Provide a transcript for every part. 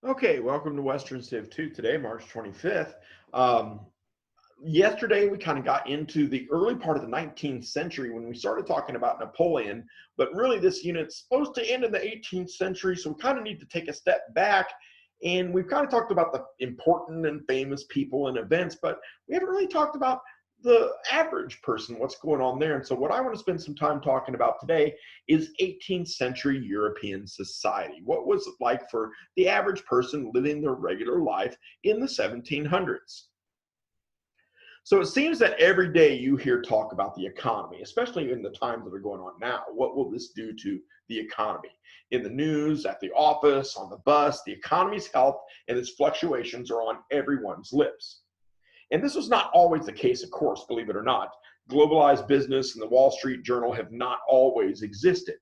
Okay, welcome to Western Civ II today, March 25th. Um, Yesterday, we kind of got into the early part of the 19th century when we started talking about Napoleon, but really this unit's supposed to end in the 18th century, so we kind of need to take a step back. And we've kind of talked about the important and famous people and events, but we haven't really talked about the average person, what's going on there. And so, what I want to spend some time talking about today is 18th century European society. What was it like for the average person living their regular life in the 1700s? So it seems that every day you hear talk about the economy, especially in the times that are going on now. What will this do to the economy? In the news, at the office, on the bus, the economy's health and its fluctuations are on everyone's lips. And this was not always the case, of course, believe it or not. Globalized business and the Wall Street Journal have not always existed.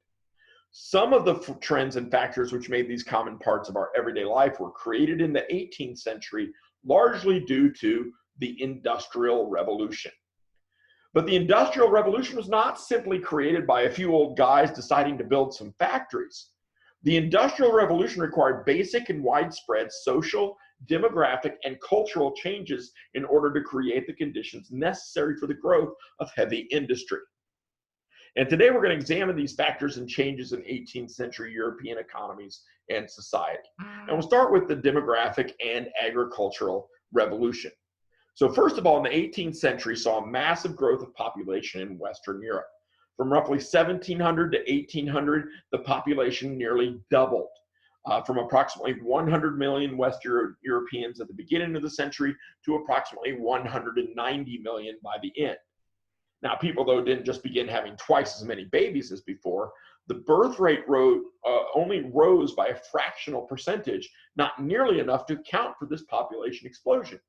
Some of the trends and factors which made these common parts of our everyday life were created in the 18th century, largely due to the Industrial Revolution. But the Industrial Revolution was not simply created by a few old guys deciding to build some factories. The Industrial Revolution required basic and widespread social, demographic, and cultural changes in order to create the conditions necessary for the growth of heavy industry. And today we're going to examine these factors and changes in 18th century European economies and society. And we'll start with the demographic and agricultural revolution. So first of all, in the 18th century saw a massive growth of population in Western Europe. From roughly 1700 to 1800, the population nearly doubled. From approximately 100 million West Europeans at the beginning of the century to approximately 190 million by the end. Now, people, though, didn't just begin having twice as many babies as before. The birth rate only rose by a fractional percentage, not nearly enough to account for this population explosion.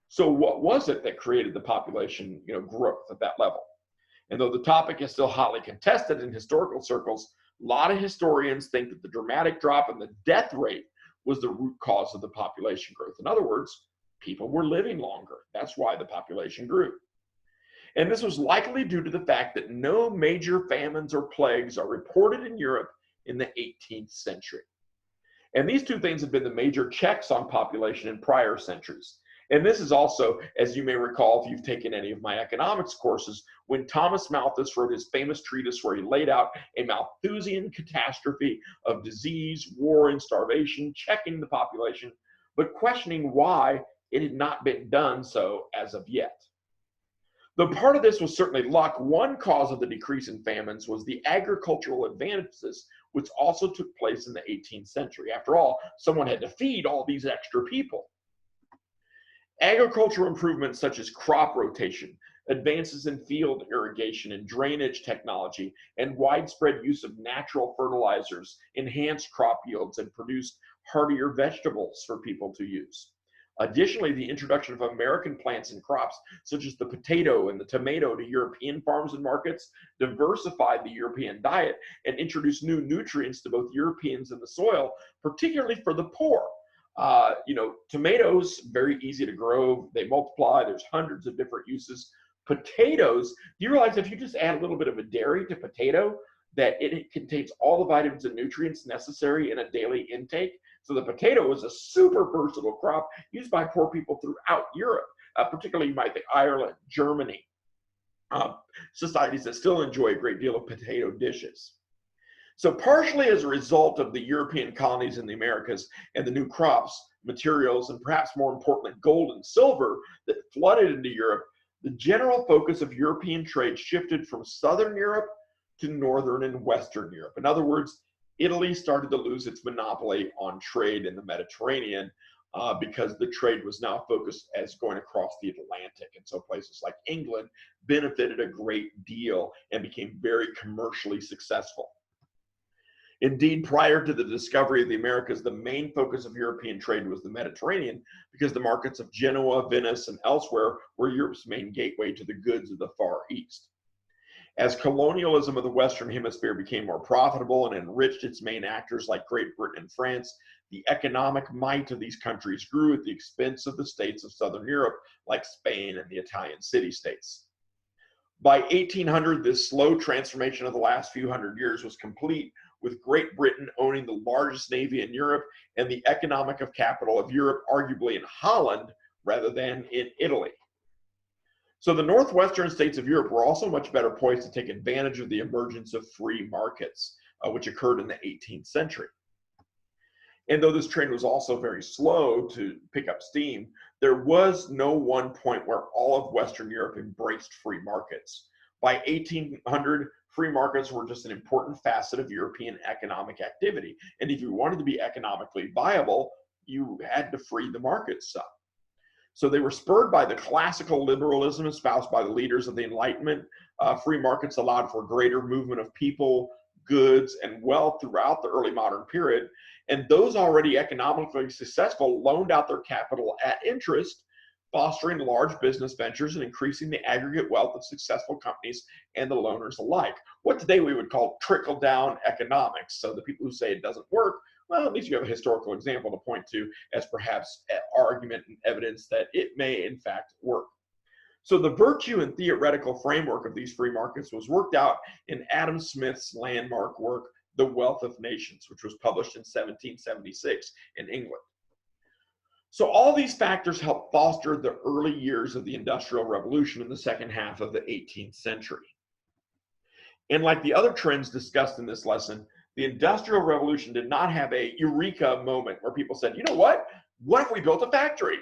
So what was it that created the population growth at that level? And though the topic is still hotly contested in historical circles, a lot of historians think that the dramatic drop in the death rate was the root cause of the population growth. In other words, people were living longer. That's why the population grew. And this was likely due to the fact that no major famines or plagues are reported in Europe in the 18th century. And these two things have been the major checks on population in prior centuries. And this is also, as you may recall if you've taken any of my economics courses, when Thomas Malthus wrote his famous treatise where he laid out a Malthusian catastrophe of disease, war, and starvation, checking the population, but questioning why it had not been done so as of yet. Though part of this was certainly luck, one cause of the decrease in famines was the agricultural advances, which also took place in the 18th century. After all, someone had to feed all these extra people. Agricultural improvements such as crop rotation, advances in field irrigation and drainage technology, and widespread use of natural fertilizers enhanced crop yields and produced hardier vegetables for people to use. Additionally, the introduction of American plants and crops, such as the potato and the tomato, to European farms and markets, diversified the European diet and introduced new nutrients to both Europeans and the soil, particularly for the poor. Tomatoes, very easy to grow, they multiply, there's hundreds of different uses. Potatoes, do you realize if you just add a little bit of a dairy to potato, that it contains all the vitamins and nutrients necessary in a daily intake? So the potato is a super versatile crop used by poor people throughout Europe, particularly you might think Ireland, Germany, societies that still enjoy a great deal of potato dishes. So partially as a result of the European colonies in the Americas and the new crops, materials, and perhaps more importantly, gold and silver that flooded into Europe, the general focus of European trade shifted from Southern Europe to Northern and Western Europe. In other words, Italy started to lose its monopoly on trade in the Mediterranean because the trade was now focused as going across the Atlantic. And so places like England benefited a great deal and became very commercially successful. Indeed, prior to the discovery of the Americas, the main focus of European trade was the Mediterranean because the markets of Genoa, Venice, and elsewhere were Europe's main gateway to the goods of the Far East. As colonialism of the Western Hemisphere became more profitable and enriched its main actors like Great Britain and France, the economic might of these countries grew at the expense of the states of Southern Europe, like Spain and the Italian city-states. By 1800, this slow transformation of the last few hundred years was complete, with Great Britain owning the largest navy in Europe and the economic capital of Europe arguably in Holland rather than in Italy. So the northwestern states of Europe were also much better poised to take advantage of the emergence of free markets, which occurred in the 18th century. And though this trend was also very slow to pick up steam, there was no one point where all of Western Europe embraced free markets. By 1800, free markets were just an important facet of European economic activity. And if you wanted to be economically viable, you had to free the markets some. So they were spurred by the classical liberalism espoused by the leaders of the Enlightenment. Free markets allowed for greater movement of people, goods, and wealth throughout the early modern period. And those already economically successful loaned out their capital at interest, fostering large business ventures and increasing the aggregate wealth of successful companies and the loaners alike. What today we would call trickle-down economics. So the people who say it doesn't work, well, at least you have a historical example to point to as perhaps argument and evidence that it may in fact work. So the virtue and theoretical framework of these free markets was worked out in Adam Smith's landmark work, The Wealth of Nations, which was published in 1776 in England. So all these factors helped foster the early years of the Industrial Revolution in the second half of the 18th century. And like the other trends discussed in this lesson, the Industrial Revolution did not have a eureka moment where people said, you know what if we built a factory?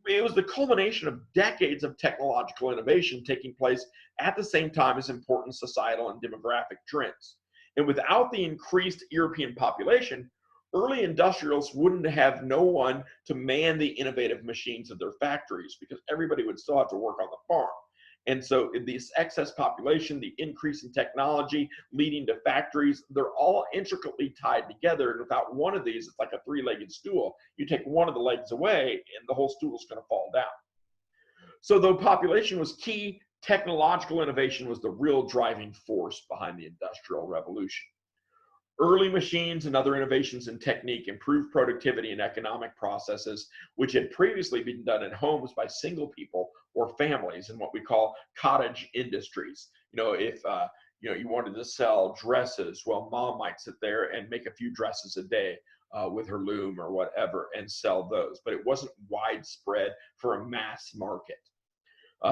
It was the culmination of decades of technological innovation taking place at the same time as important societal and demographic trends. And without the increased European population, early industrialists wouldn't have no one to man the innovative machines of their factories because everybody would still have to work on the farm. And so this excess population, the increase in technology leading to factories, they're all intricately tied together. And without one of these, it's like a three-legged stool. You take one of the legs away and the whole stool is going to fall down. So though population was key, technological innovation was the real driving force behind the Industrial Revolution. Early machines and other innovations in technique improved productivity and economic processes, which had previously been done in homes by single people or families in what we call cottage industries. If you wanted to sell dresses, well, mom might sit there and make a few dresses a day with her loom or whatever and sell those, but it wasn't widespread for a mass market.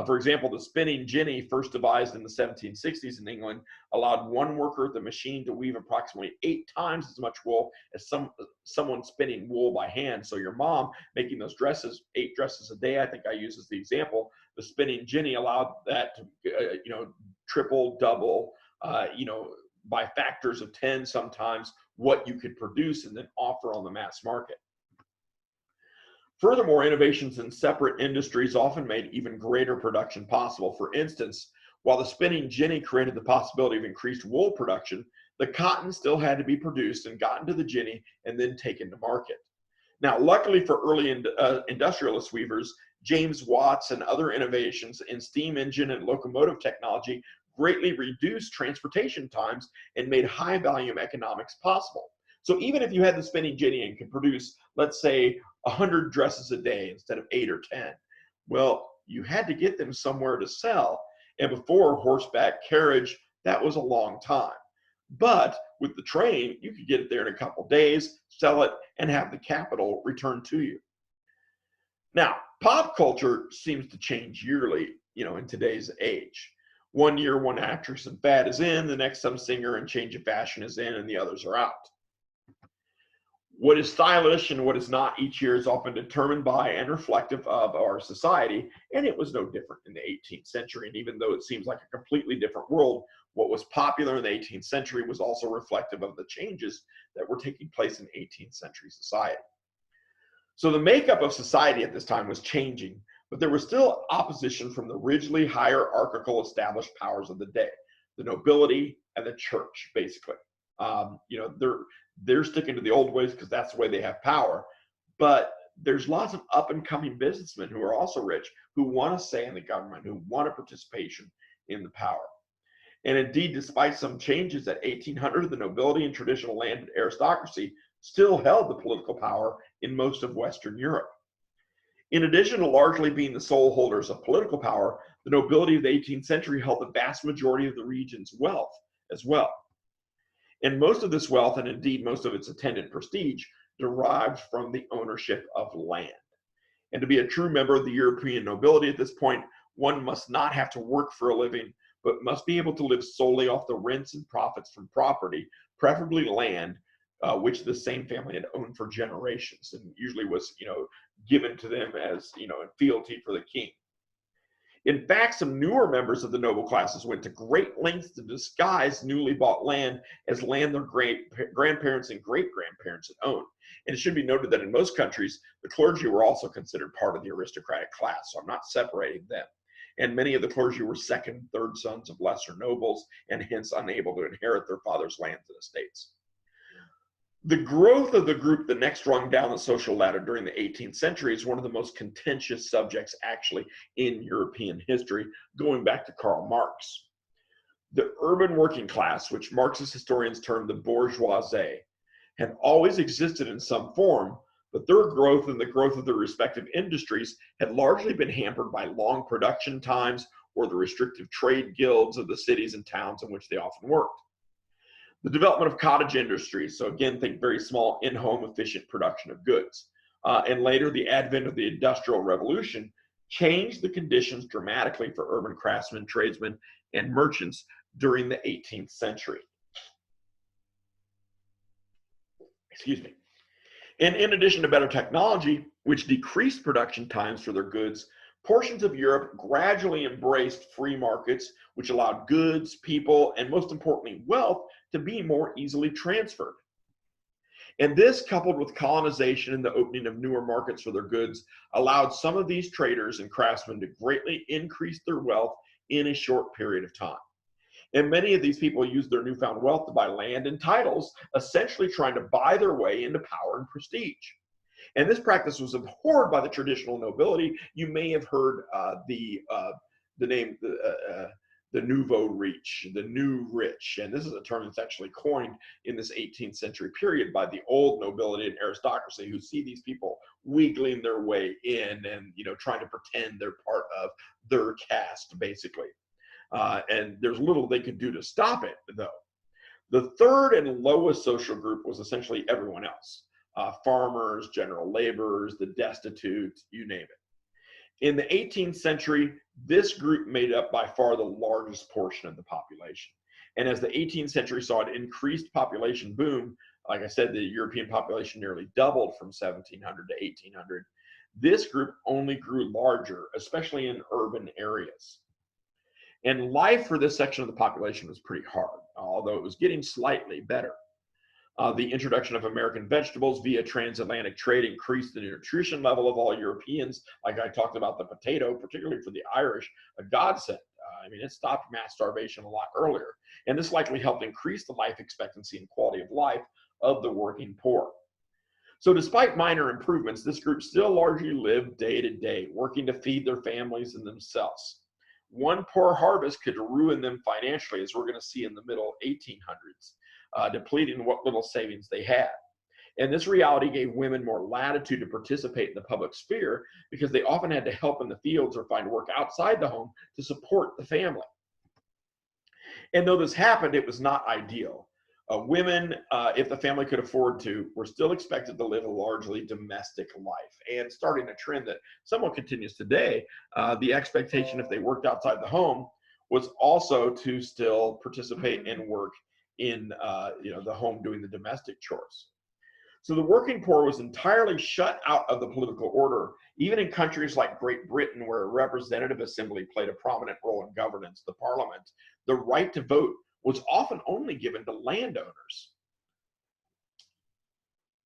For example, the spinning jenny, first devised in the 1760s in England, allowed one worker at the machine to weave approximately 8 times as much wool as someone spinning wool by hand. So your mom making those dresses, 8 dresses a day, I think I use as the example. The spinning jenny allowed that to, triple, double, by factors of 10 sometimes what you could produce and then offer on the mass market. Furthermore, innovations in separate industries often made even greater production possible. For instance, while the spinning jenny created the possibility of increased wool production, the cotton still had to be produced and gotten to the jenny and then taken to market. Now, luckily for early industrialist weavers, James Watt's and other innovations in steam engine and locomotive technology greatly reduced transportation times and made high volume economics possible. So even if you had the spinning jenny and could produce, let's say, 100 dresses a day instead of 8 or 10, well, you had to get them somewhere to sell. And before horseback carriage, that was a long time. But with the train, you could get it there in a couple days, sell it, and have the capital returned to you. Now, pop culture seems to change yearly, in today's age. One year, one actress and fad is in, the next some singer and change of fashion is in, and the others are out. What is stylish and what is not each year is often determined by and reflective of our society, and it was no different in the 18th century. And even though it seems like a completely different world, what was popular in the 18th century was also reflective of the changes that were taking place in 18th century society. So the makeup of society at this time was changing, but there was still opposition from the rigidly hierarchical established powers of the day, the nobility and the church, basically. They're sticking to the old ways because that's the way they have power. But there's lots of up and coming businessmen who are also rich, who want a say in the government, who want a participation in the power. And indeed, despite some changes at 1800, the nobility and traditional landed aristocracy still held the political power in most of Western Europe. In addition to largely being the sole holders of political power, the nobility of the 18th century held the vast majority of the region's wealth as well. And most of this wealth, and indeed most of its attendant prestige, derived from the ownership of land. And to be a true member of the European nobility at this point, one must not have to work for a living, but must be able to live solely off the rents and profits from property, preferably land, which the same family had owned for generations, and usually was, given to them as, in fealty for the king. In fact, some newer members of the noble classes went to great lengths to disguise newly bought land as land their great grandparents and great grandparents had owned. And it should be noted that in most countries, the clergy were also considered part of the aristocratic class, so I'm not separating them. And many of the clergy were second, third sons of lesser nobles, and hence unable to inherit their father's lands and estates. The growth of the group that next rung down the social ladder during the 18th century is one of the most contentious subjects actually in European history, going back to Karl Marx. The urban working class, which Marxist historians term the bourgeoisie, had always existed in some form, but their growth and the growth of their respective industries had largely been hampered by long production times or the restrictive trade guilds of the cities and towns in which they often worked. The development of cottage industries, so again, think very small, in-home, efficient production of goods. And later, the advent of the Industrial Revolution changed the conditions dramatically for urban craftsmen, tradesmen, and merchants during the 18th century. Excuse me. And in addition to better technology, which decreased production times for their goods, portions of Europe gradually embraced free markets, which allowed goods, people, and most importantly, wealth to be more easily transferred. And this, coupled with colonization and the opening of newer markets for their goods, allowed some of these traders and craftsmen to greatly increase their wealth in a short period of time. And many of these people used their newfound wealth to buy land and titles, essentially trying to buy their way into power and prestige. And this practice was abhorred by the traditional nobility. You may have heard the name, the nouveau riche, the new rich. And this is a term that's actually coined in this 18th century period by the old nobility and aristocracy, who see these people wiggling their way in and, trying to pretend they're part of their caste, basically. And there's little they could do to stop it, though. The third and lowest social group was essentially everyone else. Farmers, general laborers, the destitute, you name it. In the 18th century, this group made up by far the largest portion of the population. And as the 18th century saw an increased population boom, like I said, the European population nearly doubled from 1700 to 1800. This group only grew larger, especially in urban areas. And life for this section of the population was pretty hard, although it was getting slightly better. The introduction of American vegetables via transatlantic trade increased the nutrition level of all Europeans. Like I talked about the potato, particularly for the Irish, a godsend. It stopped mass starvation a lot earlier. And this likely helped increase the life expectancy and quality of life of the working poor. So despite minor improvements, this group still largely lived day to day, working to feed their families and themselves. One poor harvest could ruin them financially, as we're going to see in the middle 1800s. Depleting what little savings they had. And this reality gave women more latitude to participate in the public sphere because they often had to help in the fields or find work outside the home to support the family. And though this happened, it was not ideal. Women, if the family could afford to, were still expected to live a largely domestic life. And starting a trend that somewhat continues today, the expectation if they worked outside the home was also to still participate and work in the home doing the domestic chores. So the working poor was entirely shut out of the political order, even in countries like Great Britain, where a representative assembly played a prominent role in governance, the parliament. The right to vote was often only given to landowners.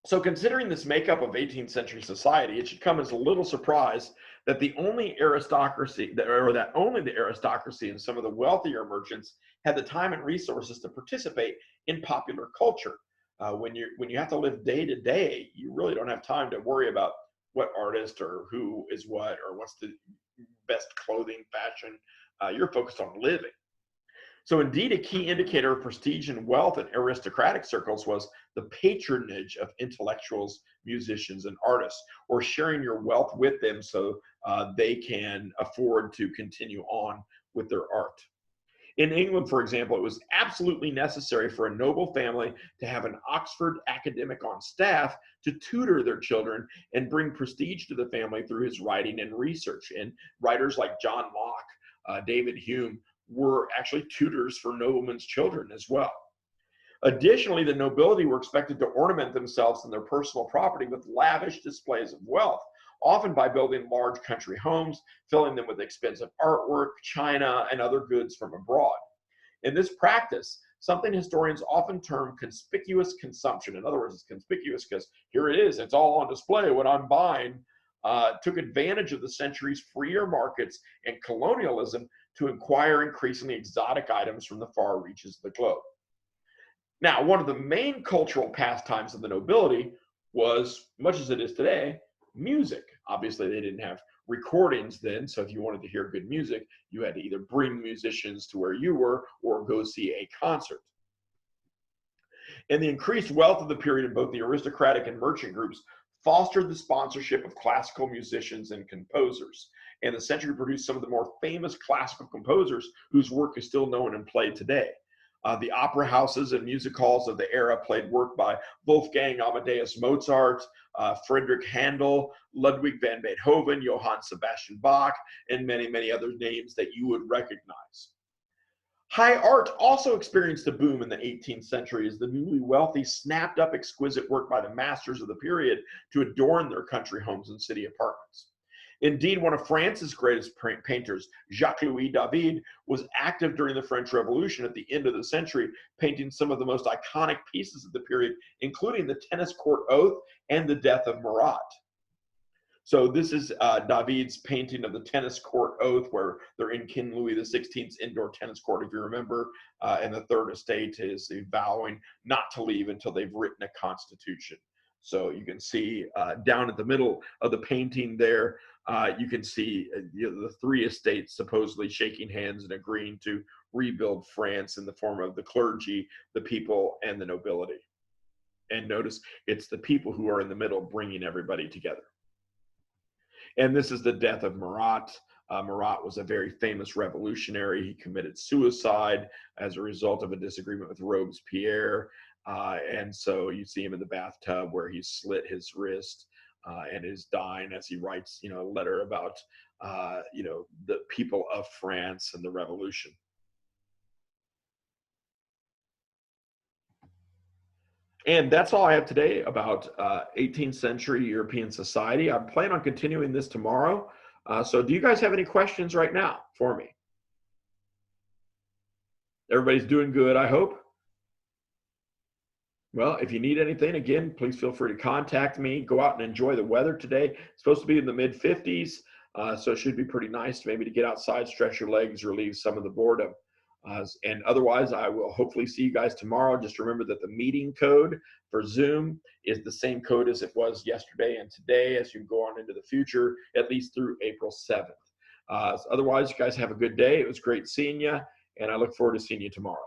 So considering this makeup of 18th century society, it should come as a little surprise that only the aristocracy and some of the wealthier merchants had the time and resources to participate in popular culture. When you have to live day to day, you really don't have time to worry about what artist or who is what or what's the best clothing, fashion. You're focused on living. So indeed, a key indicator of prestige and wealth in aristocratic circles was the patronage of intellectuals, musicians, and artists, or sharing your wealth with them so they can afford to continue on with their art. In England, for example, it was absolutely necessary for a noble family to have an Oxford academic on staff to tutor their children and bring prestige to the family through his writing and research. And writers like John Locke, David Hume were actually tutors for noblemen's children as well. Additionally, the nobility were expected to ornament themselves and their personal property with lavish displays of wealth, often by building large country homes, filling them with expensive artwork, china, and other goods from abroad. In this practice, something historians often term conspicuous consumption, in other words, it's conspicuous because here it is, it's all on display, what I'm buying, took advantage of the century's freer markets and colonialism to acquire increasingly exotic items from the far reaches of the globe. Now, one of the main cultural pastimes of the nobility was, much as it is today, music. Obviously, they didn't have recordings then, so if you wanted to hear good music, you had to either bring musicians to where you were or go see a concert. And the increased wealth of the period in both the aristocratic and merchant groups fostered the sponsorship of classical musicians and composers. And the century produced some of the more famous classical composers whose work is still known and played today. The opera houses and music halls of the era played work by Wolfgang Amadeus Mozart, Friedrich Handel, Ludwig van Beethoven, Johann Sebastian Bach, and many, many other names that you would recognize. High art also experienced a boom in the 18th century as the newly wealthy snapped up exquisite work by the masters of the period to adorn their country homes and city apartments. Indeed, one of France's greatest painters, Jacques-Louis David, was active during the French Revolution at the end of the century, painting some of the most iconic pieces of the period, including the tennis court oath and the death of Marat. So this is David's painting of the tennis court oath, where they're in King Louis XVI's indoor tennis court, if you remember, and the third estate is vowing not to leave until they've written a constitution. So you can see down at the middle of the painting there, you can see the three estates supposedly shaking hands and agreeing to rebuild France in the form of the clergy, the people, and the nobility. And notice it's the people who are in the middle bringing everybody together. And this is the death of Marat. Marat was a very famous revolutionary. He committed suicide as a result of a disagreement with Robespierre. And so you see him in the bathtub where he slit his wrist and is dying as he writes, a letter about, the people of France and the revolution. And that's all I have today about 18th century European society. I plan on continuing this tomorrow. So do you guys have any questions right now for me? Everybody's doing good, I hope. Well, if you need anything, again, please feel free to contact me. Go out and enjoy the weather today. It's supposed to be in the mid-50s, so it should be pretty nice maybe to get outside, stretch your legs, relieve some of the boredom. And otherwise, I will hopefully see you guys tomorrow. Just remember that the meeting code for Zoom is the same code as it was yesterday and today as you go on into the future, at least through April 7th. Otherwise, you guys have a good day. It was great seeing you, and I look forward to seeing you tomorrow.